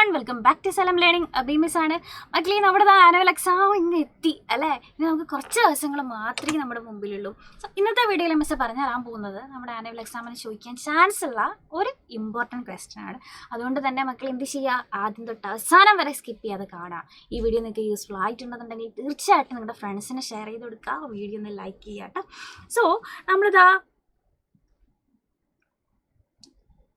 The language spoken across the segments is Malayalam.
One welcome back to Salam learning. അബീമിസാണ്. മക്കളെ, നമ്മുടെ ആനുവൽ എക്സാം ഇന്ന് എത്തി അല്ലേ. ഇനി നമുക്ക് കുറച്ച് ദിവസങ്ങൾ മാത്രമേ നമ്മുടെ മുമ്പിലുള്ളൂ. സോ ഇന്നത്തെ വീഡിയോയിൽ മിസ് പറഞ്ഞു തരാൻ പോകുന്നത് നമ്മുടെ ആനുവൽ എക്സാമിന് ചോദിക്കാൻ ചാൻസ് ഉള്ള ഒരു ഇമ്പോർട്ടൻറ്റ് ക്വസ്റ്റ്യൻ ആണ്. അതുകൊണ്ട് തന്നെ മക്കൾ എന്ത് ചെയ്യുക, ആദ്യം തൊട്ട് അവസാനം വരെ സ്കിപ്പ് ചെയ്യാതെ കാണാം. ഈ വീഡിയോ നിങ്ങൾക്ക് യൂസ്ഫുൾ ആയിട്ടുണ്ടെന്നുണ്ടെങ്കിൽ തീർച്ചയായിട്ടും നിങ്ങളുടെ ഫ്രണ്ട്സിനെ ഷെയർ ചെയ്ത് കൊടുക്കുക, വീഡിയോ ഒന്ന് ലൈക്ക് ചെയ്യുക കേട്ടോ. സോ നമ്മളിതാ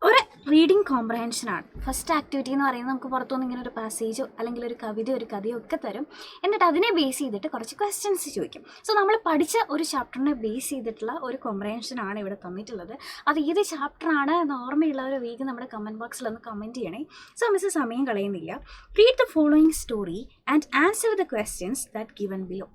ഒരു റീഡിങ് കോംപ്രഹെൻഷനാണ് ഫസ്റ്റ് ആക്ടിവിറ്റി എന്ന് പറയുന്നത്. നമുക്ക് പുറത്തുനിന്ന് ഇങ്ങനെ ഒരു പാസേജോ അല്ലെങ്കിൽ ഒരു കവിത ഒരു കഥയോ ഒക്കെ തരും. എന്നിട്ട് അതിനെ ബേസ് ചെയ്തിട്ട് കുറച്ച് ക്വസ്റ്റ്യൻസ് ചോദിക്കും. സോ നമ്മൾ പഠിച്ച ഒരു ചാപ്റ്ററിനെ ബേസ് ചെയ്തിട്ടുള്ള ഒരു കോംപ്രഹെൻഷനാണ് ഇവിടെ തന്നിട്ടുള്ളത്. അത് ഏത് ചാപ്റ്ററാണ് എന്ന് ഓർമ്മയുള്ളവർ വേഗം നമ്മുടെ കമൻറ്റ് ബോക്സിൽ ഒന്ന് കമൻറ്റ് ചെയ്യണേ. സോ മിസ് സമയം കളയുന്നില്ല. Read the following story and answer the questions that given below.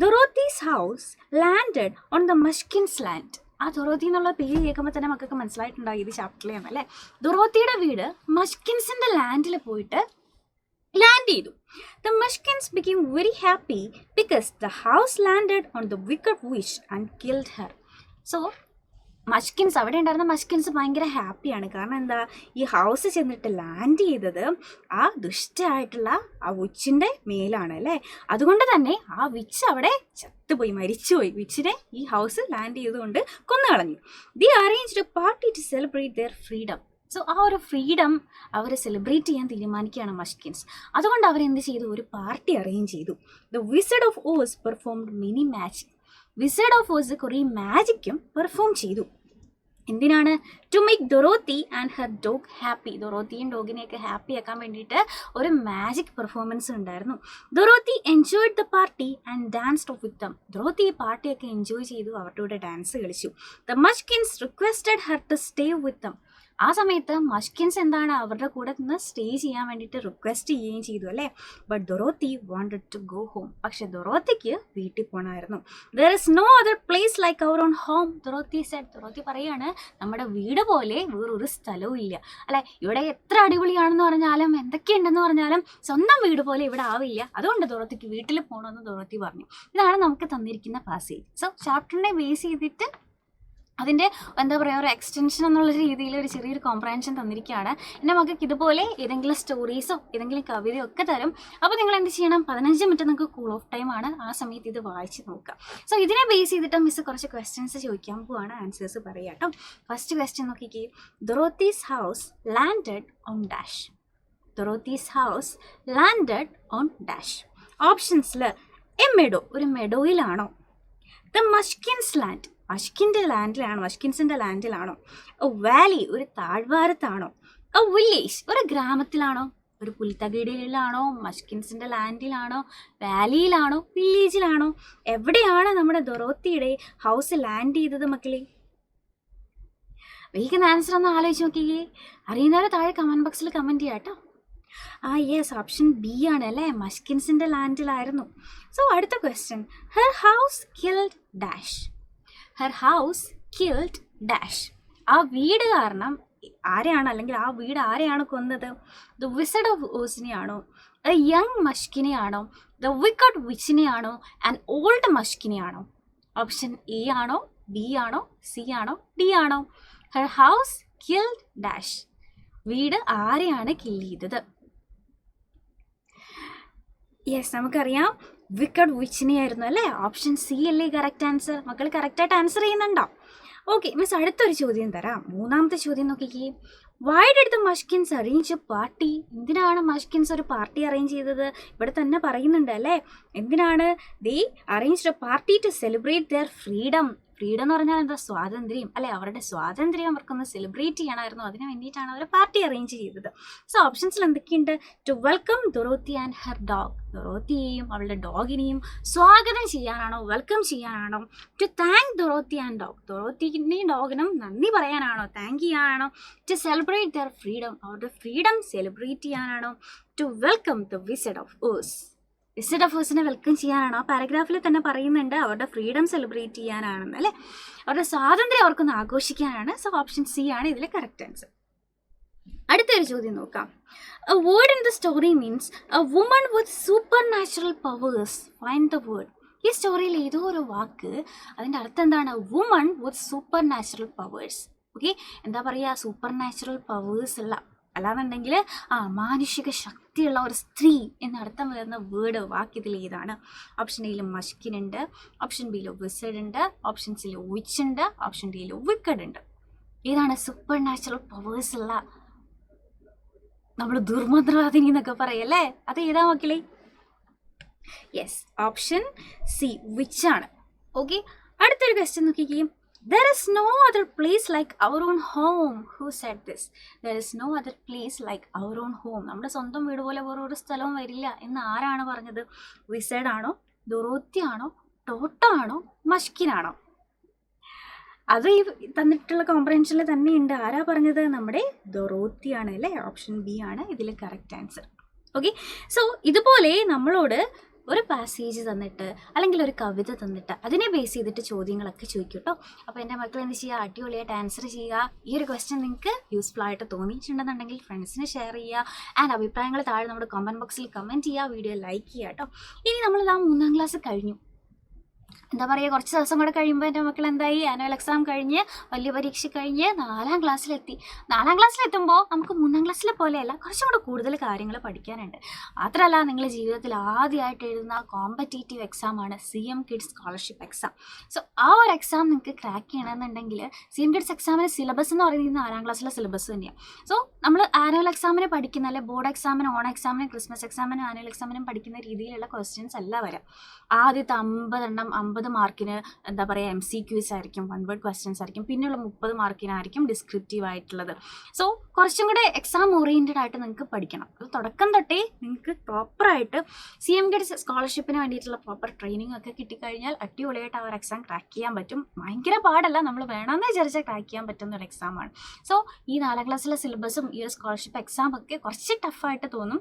Dorothy's house landed on the Munchkins land. ആ ദൊറോത്തി എന്നുള്ള പേര് കേൾക്കുമ്പോൾ തന്നെ മക്കൾക്ക് മനസ്സിലായിട്ടുണ്ടാവും ഇത് ചാപ്റ്ററിലാണ് അല്ലേ. ദൊറോത്തിയുടെ വീട് മഷ്കിൻസിൻ്റെ ലാൻഡിൽ പോയിട്ട് ലാൻഡ് ചെയ്തു. The Mushkins became very happy because the house landed on the wicked witch and killed her. So മഷ്കിൻസ്, അവിടെ ഉണ്ടായിരുന്ന മഷ്കിൻസ് ഭയങ്കര ഹാപ്പിയാണ്. കാരണം എന്താ, ഈ ഹൗസ് ചെന്നിട്ട് ലാൻഡ് ചെയ്തത് ആ ദുഷ്ടമായിട്ടുള്ള ആ വിച്ചിൻ്റെ മേലാണ് അല്ലേ. അതുകൊണ്ട് തന്നെ ആ വിച്ച് അവിടെ ചത്തുപോയി, മരിച്ചുപോയി. വിച്ചിനെ ഈ ഹൗസ് ലാൻഡ് ചെയ്തുകൊണ്ട് കൊന്നുകളഞ്ഞു. They arranged a party to celebrate their freedom. So ആ ഒരു ഫ്രീഡം അവർ സെലിബ്രേറ്റ് ചെയ്യാൻ തീരുമാനിക്കുകയാണ് മഷ്കിൻസ്. അതുകൊണ്ട് അവരെന്ത് ചെയ്തു, ഒരു പാർട്ടി അറേഞ്ച് ചെയ്തു. The wizard of Oz performed mini magic. Wizard of Oz കുറേ മാജിക്കും പെർഫോം ചെയ്തു. എന്തിനാണ്? To make Dorothy and her dog happy. ഡൊറോത്തിയും ഡോഗിനെയൊക്കെ ഹാപ്പി ആക്കാൻ വേണ്ടിയിട്ട് ഒരു മാജിക് പെർഫോമൻസ് ഉണ്ടായിരുന്നു. Dorothy enjoyed the party and danced off with them. Dorothy ഈ പാർട്ടിയൊക്കെ എൻജോയ് ചെയ്തു, അവരുടെ കൂടെ ഡാൻസ് കളിച്ചു. The Munchkins requested her to stay with them. ആ സമയത്ത് മഷ്കിൻസ് എന്താണ്, അവരുടെ കൂടെ നിന്ന് സ്റ്റേ ചെയ്യാൻ വേണ്ടിയിട്ട് റിക്വസ്റ്റ് ചെയ്യുകയും ചെയ്തു അല്ലേ. But Dorothy wanted to go home. പക്ഷെ ഡൊറോത്തിക്ക് വീട്ടിൽ പോകണമായിരുന്നു. There is no other place like our own home, Dorothy said. Dorothy പറയാണ്, നമ്മുടെ വീട് പോലെ വേറൊരു സ്ഥലവും ഇല്ല അല്ലെ. ഇവിടെ എത്ര അടിപൊളിയാണെന്ന് പറഞ്ഞാലും എന്തൊക്കെയുണ്ടെന്ന് പറഞ്ഞാലും സ്വന്തം വീട് പോലെ ഇവിടെ ആവില്ല. അതുകൊണ്ട് ഡൊറോത്തിക്ക് വീട്ടിൽ പോകണമെന്ന് ഡൊറോത്തി പറഞ്ഞു. ഇതാണ് നമുക്ക് തന്നിരിക്കുന്ന പാസേജ്. സോ ചാപ്റ്ററിനെ ബേസ് ചെയ്തിട്ട് അതിൻ്റെ എന്താ പറയുക, ഒരു എക്സ്റ്റൻഷൻ എന്നുള്ള രീതിയിൽ ഒരു ചെറിയൊരു കോംപ്രഹെൻഷൻ തന്നിരിക്കുകയാണ്. പിന്നെ നമുക്ക് ഇതുപോലെ ഏതെങ്കിലും സ്റ്റോറീസോ ഏതെങ്കിലും കവിതയോ ഒക്കെ തരും. അപ്പോൾ നിങ്ങൾ എന്ത് ചെയ്യണം, 15 മിനിറ്റ് നിങ്ങൾക്ക് കൂൾ ഓഫ് ടൈം ആണ്. ആ സമയത്ത് ഇത് വായിച്ച് നോക്കുക. സോ ഇതിനെ ബേസ് ചെയ്തിട്ട് മിസ് കുറച്ച് ക്വസ്റ്റ്യൻസ് ചോദിക്കാൻ പോവാണ്, ആൻസേഴ്സ് പറയാം കേട്ടോ. ഫസ്റ്റ് ക്വസ്റ്റ്യൻ നോക്കിക്കേ. Dorothy's house landed on dash. Dorothy's house landed on dash. ഓപ്ഷൻസിൽ എ മെഡോ, ഒരു മെഡോയിലാണോ? ദ മഷ്കിൻസ് ലാൻഡ്, മഷ്കിൻസിൻ്റെ ലാൻഡിലാണോ? വാലി, ഒരു താഴ്വാരത്താണോ? വില്ലേജ്, ഒരു ഗ്രാമത്തിലാണോ? ഒരു പുൽത്തകിടിയിലാണോ? മഷ്കിൻസിൻ്റെ ലാൻഡിലാണോ? വാലിയിലാണോ? വില്ലേജിലാണോ? എവിടെയാണ് നമ്മുടെ ദൊറോത്തിയുടെ ഹൗസ് ലാൻഡ് ചെയ്തത് മക്കളെ? വേഗം ആൻസർ ഒന്ന് ആലോചിച്ച് നോക്കിയേ. അറിയുന്നവരെ താഴെ കമൻറ്റ് ബോക്സിൽ കമൻറ്റ് ചെയ്യാം കേട്ടോ. യെസ്, ഓപ്ഷൻ ബി ആണ് അല്ലേ, മഷ്കിൻസിൻ്റെ ലാൻഡിലായിരുന്നു. സോ അടുത്ത question. Her house killed dash. Her house killed dash. ആ വീട് കാരണം ആരെയാണ്, അല്ലെങ്കിൽ ആ വീട് ആരെയാണ് കൊന്നത്? ദ വിസർഡ് ഓഫ് ഓസിനെയാണോ? എ യങ് മഷ്കിനെയാണോ? ദ വിക്കഡ് വിച്ചിനെയാണോ? ആൻഡ് ഓൾഡ് മഷ്കിനെയാണോ? ഓപ്ഷൻ എ ആണോ, ബി ആണോ, സി ആണോ, ഡി ആണോ? Her house killed dash. വീട് ആരെയാണ് കിൽ ചെയ്തത്? യെസ്, നമുക്കറിയാം വിക്കഡ് വിച്ചിനെയായിരുന്നു അല്ലേ. ഓപ്ഷൻ സി അല്ലേ കറക്റ്റ് ആൻസർ. മക്കൾ കറക്റ്റായിട്ട് ആൻസർ ചെയ്യുന്നുണ്ടോ? ഓക്കെ മിസ്, അടുത്തൊരു ചോദ്യം തരാം. മൂന്നാമത്തെ ചോദ്യം നോക്കിക്കേ. Why did the Munchkins arrange a party. എന്തിനാണ് മഷ്കിൻസ് ഒരു പാർട്ടി അറേഞ്ച് ചെയ്തത്? ഇവിടെ തന്നെ പറയുന്നുണ്ട് അല്ലേ. എന്തിനാണ്? They arranged a party to celebrate their freedom. Freedom എന്ന് പറഞ്ഞാൽ എന്താ, സ്വാതന്ത്ര്യം അല്ലെ. അവരുടെ സ്വാതന്ത്ര്യം അവർക്കൊന്ന് സെലിബ്രേറ്റ് ചെയ്യണമായിരുന്നു. അതിന് വേണ്ടിയിട്ടാണ് അവർ പാർട്ടി അറേഞ്ച് ചെയ്തത്. സോ ഓപ്ഷൻസിൽ എന്തൊക്കെയുണ്ട്? To welcome Dorothy and her dog. ദൊറോത്തിയെയും അവളുടെ ഡോഗിനെയും സ്വാഗതം ചെയ്യാനാണോ, വെൽക്കം ചെയ്യാനാണോ? To thank Dorothy and dog. ദൊറോത്തിൻ്റെയും ഡോഗിനും നന്ദി പറയാനാണോ, താങ്ക് ചെയ്യാനാണോ? To celebrate their freedom. അവരുടെ ഫ്രീഡം സെലിബ്രേറ്റ് ചെയ്യാനാണോ? To welcome the wizard of Oz. Wizard of ഓസിനെ വെൽക്കം ചെയ്യാനാണോ? ആ പാരഗ്രാഫിൽ തന്നെ പറയുന്നുണ്ട് അവരുടെ ഫ്രീഡം സെലിബ്രേറ്റ് ചെയ്യാനാണെന്ന് അല്ലേ. അവരുടെ സ്വാതന്ത്ര്യം അവർക്കൊന്ന് ആഘോഷിക്കാനാണ്. സോ ഓപ്ഷൻ സി ആണ് ഇതിൽ കറക്റ്റ് ആൻസർ. അടുത്തൊരു ചോദ്യം നോക്കാം. A word in the story means A woman with super natural powers. Find the word. ഈ സ്റ്റോറിയിൽ ഏതോ ഒരു വാക്ക്, അതിൻ്റെ അർത്ഥം എന്താണ്? Woman with super natural powers. Okay, എന്താ പറയുക, സൂപ്പർ നാച്ചുറൽ പവേഴ്സ് ഉള്ള അല്ലാന്നുണ്ടെങ്കിൽ മാനുഷിക ശക്തിയുള്ള ഒരു സ്ത്രീ എന്നർത്ഥം വരുന്ന വേർഡ് വാക്യത്തിൽ ഏതാണ്? ഓപ്ഷൻ എയിൽ മഷ്കിനുണ്ട്, ഓപ്ഷൻ ബിയിൽ വിസഡ് ഉണ്ട്, ഓപ്ഷൻ സിയിൽ വിച്ച് ഉണ്ട്, ഓപ്ഷൻ ഡിയിൽ വിക്കഡ് ഉണ്ട്. ഏതാണ് സൂപ്പർ നാച്ചുറൽ പവേഴ്സ് ഉള്ള നമ്മൾ ദുർമന്ത്രവാദിനി എന്നൊക്കെ പറയല്ലേ? അത് ഏതാ മക്കളെ? യെസ്, ഓപ്ഷൻ സി വിച്ച് ആണ്. ഓക്കെ, അടുത്തൊരു ക്വസ്റ്റ്യൻ നോക്കിക്കേ. There is no other place like our own home. Who said this? There is no other place like our own home. നമ്മുടെ സ്വന്തം വീട് പോലെ വേറൊരു സ്ഥലവും വരില്ല എന്ന് ആരാണ് പറഞ്ഞത്? വിസഡ് ആണോ, ഡൊറോത്തി ആണോ, ടോട്ടോ ആണോ, മഷ്കിനാണോ? അത് ഈ തന്നിട്ടുള്ള കോംപ്രഹെൻഷനിൽ തന്നെ ഉണ്ട്. ആരാ പറഞ്ഞത്? നമ്മുടെ ഡൊറോത്തിയാണ് അല്ലേ? ഓപ്ഷൻ ബി ആണ് ഇതിൽ കറക്റ്റ് ആൻസർ. ഓക്കെ, സോ ഇതുപോലെ നമ്മളോട് ഒരു പാസേജ് തന്നിട്ട് അല്ലെങ്കിൽ ഒരു കവിത തന്നിട്ട് അതിനെ ബേസ് ചെയ്തിട്ട് ചോദ്യങ്ങളൊക്കെ ചോദിക്കും കേട്ടോ. അപ്പോൾ എൻ്റെ മക്കൾ എന്ത് ചെയ്യുക? അടിപൊളിയായിട്ട് ആൻസർ ചെയ്യുക. ഈ ഒരു ക്വസ്റ്റ്യൻ നിങ്ങൾക്ക് യൂസ്ഫുൾ ആയിട്ട് തോന്നിയിട്ടുണ്ടെന്നുണ്ടെങ്കിൽ ഫ്രണ്ട്സിന് ഷെയർ ചെയ്യുക. ആൻഡ് അഭിപ്രായങ്ങൾ താഴെ നമ്മുടെ കമൻറ്റ് ബോക്സിൽ കമൻറ്റ് ചെയ്യുക, വീഡിയോ ലൈക്ക് ചെയ്യുക കേട്ടോ. ഇനി നമ്മളിതാ 3ാം ക്ലാസ് കഴിഞ്ഞു. എന്താ പറയുക, കുറച്ച് ദിവസം കൂടെ കഴിയുമ്പോൾ എൻ്റെ മക്കൾ എന്തായി? ആനുവൽ എക്സാം കഴിഞ്ഞ് വലിയ പരീക്ഷ കഴിഞ്ഞ് 4ാം ക്ലാസ്സിലെത്തി. 4ാം ക്ലാസ്സിലെത്തുമ്പോൾ നമുക്ക് 3ാം ക്ലാസ്സിലെ പോലെയല്ല, കുറച്ചും കൂടെ കൂടുതൽ കാര്യങ്ങൾ പഠിക്കാനുണ്ട്. മാത്രമല്ല, നിങ്ങൾ ജീവിതത്തിൽ ആദ്യമായിട്ട് എഴുതുന്ന കോമ്പറ്റേറ്റീവ് എക്സാമാണ് CM kids scholarship exam. So ആ ഒരു എക്സാം നിങ്ങൾക്ക് ക്രാക്ക് ചെയ്യണമെന്നുണ്ടെങ്കിൽ CM കിഡ്സ് എക്സാമിന് സിലബസ് എന്ന് പറയുന്നത് 4ാം ക്ലാസ്സിലെ സിലബസ് തന്നെയാണ്. സോ നമ്മൾ ആനുവൽ എക്സാമിന് പഠിക്കുന്ന, അല്ലെ ബോർഡ് എക്സാമിന്, ഓൺ എക്സാമിന്, ക്രിസ്മസ് എക്സാമിന്, ആനുവൽ എക്സാമിനും പഠിക്കുന്ന രീതിയിലുള്ള ക്വസ്റ്റ്യൻസ് അല്ല വരാം. ആദ്യത്തെ 50 മാർക്കിന് എന്താ പറയുക MCQs ആയിരിക്കും, 1 വേർഡ് ക്വസ്റ്റ്യൻസ് ആയിരിക്കും. പിന്നെയുള്ള 30 മാർക്കിനായിരിക്കും ഡിസ്ക്രിപ്റ്റീവ് ആയിട്ടുള്ളത്. സോ കുറച്ചും കൂടെ എക്സാം ഓറിയൻറ്റഡ് ആയിട്ട് നിങ്ങൾക്ക് പഠിക്കണം. അത് തുടക്കം തൊട്ടേ നിങ്ങൾക്ക് പ്രോപ്പറായിട്ട് CM കിഡ്സ് സ്കോളർഷിപ്പിന് വേണ്ടിയിട്ടുള്ള പ്രോപ്പർ ട്രെയിനിങ് ഒക്കെ കിട്ടിക്കഴിഞ്ഞാൽ അടിപൊളിയായിട്ട് ആ ഒരു എക്സാം ക്രാക്ക് ചെയ്യാൻ പറ്റും. ഭയങ്കര പാടല്ല, നമ്മൾ വേണമെന്ന് വിചാരിച്ചാൽ ക്രാക്ക് ചെയ്യാൻ പറ്റുന്ന ഒരു എക്സാമാണ്. സോ ഈ 4ാം ക്ലാസ്സിലെ സിലബസും ഈ ഒരു സ്കോളർഷിപ്പ് എക്സാം ഒക്കെ കുറച്ച് ടഫായിട്ട് തോന്നും.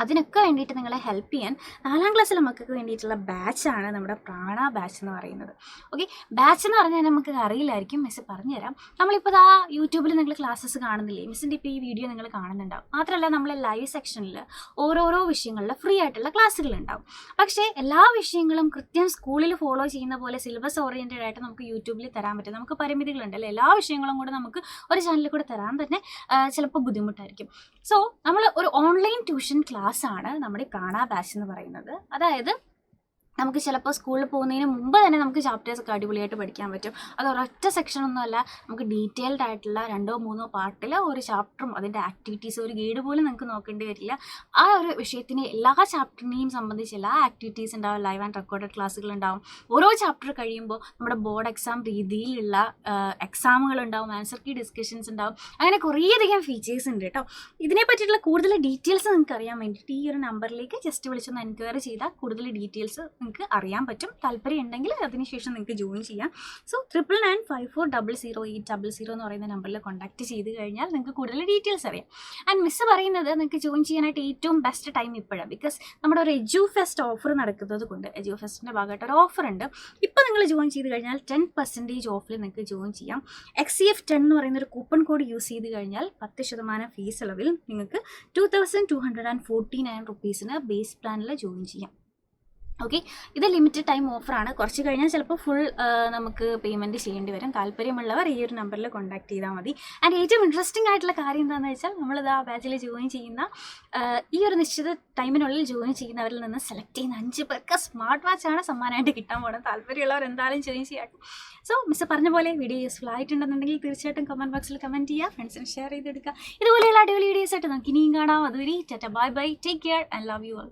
അതിനൊക്കെ വേണ്ടിയിട്ട് നിങ്ങളെ ഹെൽപ്പ് ചെയ്യാൻ 4ാം ക്ലാസ്സിലെ മക്കൾക്ക് വേണ്ടിയിട്ടുള്ള ബാച്ചാണ് നമ്മുടെ പ്രാണ ബാച്ച് എന്ന് പറയുന്നത്. ഓക്കെ, ബാച്ച് എന്ന് പറഞ്ഞാൽ നമുക്ക് അറിയില്ലായിരിക്കും, മിസ് പറഞ്ഞുതരാം. നമ്മളിപ്പോൾ ആ യൂട്യൂബിൽ നിങ്ങൾ ക്ലാസ്സസ് കാണുന്നില്ലേ? മിസ്സിൻ്റെ ഇപ്പോൾ ഈ വീഡിയോ നിങ്ങൾ കാണുന്നുണ്ടാവും. മാത്രമല്ല, നമ്മളെ ലൈവ് സെക്ഷനിൽ ഓരോരോ വിഷയങ്ങളിൽ ഫ്രീ ആയിട്ടുള്ള ക്ലാസ്സുകൾ ഉണ്ടാവും. പക്ഷേ എല്ലാ വിഷയങ്ങളും കൃത്യം സ്കൂളിൽ ഫോളോ ചെയ്യുന്ന പോലെ സിലബസ് ഓറിയൻറ്റഡ് ആയിട്ട് നമുക്ക് യൂട്യൂബിൽ തരാൻ പറ്റും. നമുക്ക് പരിമിതികളുണ്ടല്ലോ, എല്ലാ വിഷയങ്ങളും കൂടെ നമുക്ക് ഒരു ചാനലിൽ കൂടെ തരാൻ തന്നെ ചിലപ്പോൾ ബുദ്ധിമുട്ടായിരിക്കും. സോ നമ്മൾ ഒരു ഓൺലൈൻ ട്യൂഷൻ ക്ലാസ് ആണ് നമ്മുടെ പ്രാണ ബാച്ച് എന്ന് പറയുന്നത്. അതായത് നമുക്ക് ചിലപ്പോൾ സ്കൂളിൽ പോകുന്നതിന് മുമ്പ് തന്നെ നമുക്ക് ചാപ്റ്റേഴ്സ് ഒക്കെ അടിപൊളിയായിട്ട് പഠിക്കാൻ പറ്റും. അത് ഒരൊറ്റ സെക്ഷനൊന്നുമല്ല, നമുക്ക് ഡീറ്റെയിൽഡ് ആയിട്ടുള്ള 2 or 3 പാർട്ടിൽ ഒരു ചാപ്റ്ററും അതിൻ്റെ ആക്ടിവിറ്റീസും ഒരു ഗൈഡ് പോലും നിങ്ങൾക്ക് നോക്കേണ്ടി വരില്ല. ആ ഒരു വിഷയത്തിന് എല്ലാ ചാപ്റ്ററിനെയും സംബന്ധിച്ച് എല്ലാ ആക്ടിവിറ്റീസ് ഉണ്ടാവും, ലൈവ് ആൻഡ് റെക്കോർഡഡ് ക്ലാസ്സുകൾ ഉണ്ടാവും. ഓരോ ചാപ്റ്റർ കഴിയുമ്പോൾ നമ്മുടെ ബോർഡ് എക്സാം രീതിയിലുള്ള എക്സാമുകൾ ഉണ്ടാവും, ആൻസർ കീ ഡിസ്കഷൻസ് ഉണ്ടാവും. അങ്ങനെ കുറേയധികം ഫീച്ചേഴ്സ് ഉണ്ട് കേട്ടോ. ഇതിനെ പറ്റിയിട്ടുള്ള കൂടുതൽ ഡീറ്റെയിൽസ് നിങ്ങൾക്ക് അറിയാൻ വേണ്ടിയിട്ട് ഈ ഒരു നമ്പറിലേക്ക് ജസ്റ്റ് വിളിച്ചൊന്ന് എൻക്വയറി ചെയ്താൽ കൂടുതൽ ഡീറ്റെയിൽസ് നിങ്ങൾക്ക് അറിയാൻ പറ്റും. താല്പര്യം ഉണ്ടെങ്കിൽ അതിനുശേഷം നിങ്ങൾക്ക് ജോയിൻ ചെയ്യാം. സോ 9954000800 എന്ന് പറയുന്ന നമ്പറിൽ കോൺടാക്ട് ചെയ്ത് കഴിഞ്ഞാൽ നിങ്ങൾക്ക് കൂടുതൽ ഡീറ്റെയിൽസ് അറിയാം. ആൻഡ് മിസ് പറയുന്നത് നിങ്ങൾക്ക് ജോയിൻ ചെയ്യാനായിട്ട് ഏറ്റവും ബെസ്റ്റ് ടൈം ഇപ്പോഴാണ്. ബിക്കോസ് നമ്മുടെ ഒരു എജു ഫെസ്റ്റ് ഓഫർ നടക്കുന്നത് കൊണ്ട് എജു ഫെസ്റ്റിൻ്റെ ഭാഗമായിട്ട് ഒരു ഓഫർ ഉണ്ട്. ഇപ്പോൾ നിങ്ങൾ ജോയിൻ ചെയ്ത് കഴിഞ്ഞാൽ 10% ഓഫിൽ നിങ്ങൾക്ക് ജോയിൻ ചെയ്യാം. XCF10 എന്ന് പറയുന്ന ഒരു കൂപ്പൺ കോഡ് യൂസ് ചെയ്ത് കഴിഞ്ഞാൽ 10% ഫീസ് ഇളവിൽ നിങ്ങൾക്ക് 2249 rupees ബേസ് പ്ലാനിൽ ജോയിൻ ചെയ്യാം. ഓക്കെ, ഇത് ലിമിറ്റഡ് ടൈം ഓഫറാണ്. കുറച്ച് കഴിഞ്ഞാൽ ചിലപ്പോൾ ഫുൾ നമുക്ക് പേയ്മെൻറ്റ് ചെയ്യേണ്ടി വരും. താല്പര്യമുള്ളവർ ഈ ഒരു നമ്പറിൽ കോൺടാക്ട് ചെയ്താൽ മതി. ആൻഡ് ഏറ്റവും ഇൻട്രസ്റ്റിംഗ് ആയിട്ടുള്ള കാര്യം എന്താണെന്ന് വെച്ചാൽ, നമ്മളിത് ആ ബാച്ചിൽ ജോയിൻ ചെയ്യുന്ന ഈ ഒരു നിശ്ചിത ടൈമിനുള്ളിൽ ജോയിൻ ചെയ്യുന്നവരിൽ നിന്ന് സെലക്ട് ചെയ്യുന്ന 5 പേർക്ക് സ്മാർട്ട് വാച്ചാണ് സമ്മാനമായിട്ട് കിട്ടാൻ പോകുന്നത്. താല്പര്യമുള്ളവർ എന്തായാലും ജോയിൻ ചെയ്യാം. സോ മിസ് പറഞ്ഞ പോലെ വീഡിയോ യൂസ്ഫുൾ ആയിട്ടുണ്ടെന്നുണ്ടെങ്കിൽ തീർച്ചയായിട്ടും കമൻറ്റ് ബോക്സിൽ കമൻറ്റ് ചെയ്യുക, ഫ്രണ്ട്സിന് ഷെയർ ചെയ്തെടുക്കുക. ഇതുപോലെയുള്ള അടിപൊളി വീഡിയോസ് ആയിട്ട് നമുക്ക് ഇനിയും കാണാം. അതുവരെ Tata, bye bye, take care and love you all.